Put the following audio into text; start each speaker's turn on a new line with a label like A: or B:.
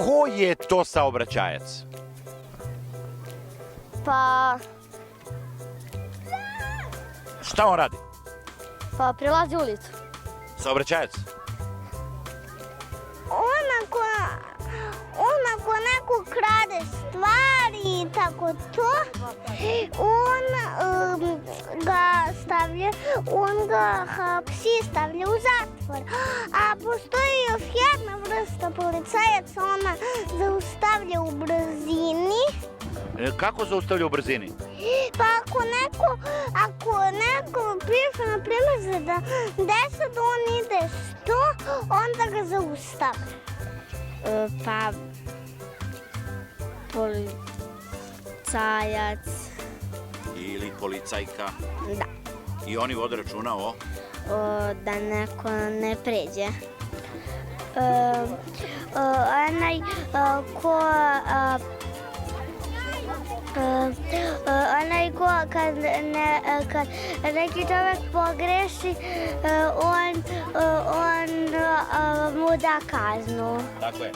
A: Ko je to saobraćajac?
B: Pa
A: Šta on radi?
B: prilazi ulicu.
A: Saobraćajac?
C: On ako neko krade stvari i tako to, on ga hapsi, stavlja u zatvor. A postoji još jedna vrsta policajaca, ona zaustavlja u brzini.
A: Kako zaustavlja u brzini?
C: Pa ako neko piše, na primjer, za 10, on ide 100, onda ga zaustavlja.
B: Pa policajac.
A: Ili policajka?
B: Da.
A: I oni vode računa o?
B: Da neko ne pređe. Onaj ko kad neki čovjek pogreši, on mu da kaznu.
A: Tako je.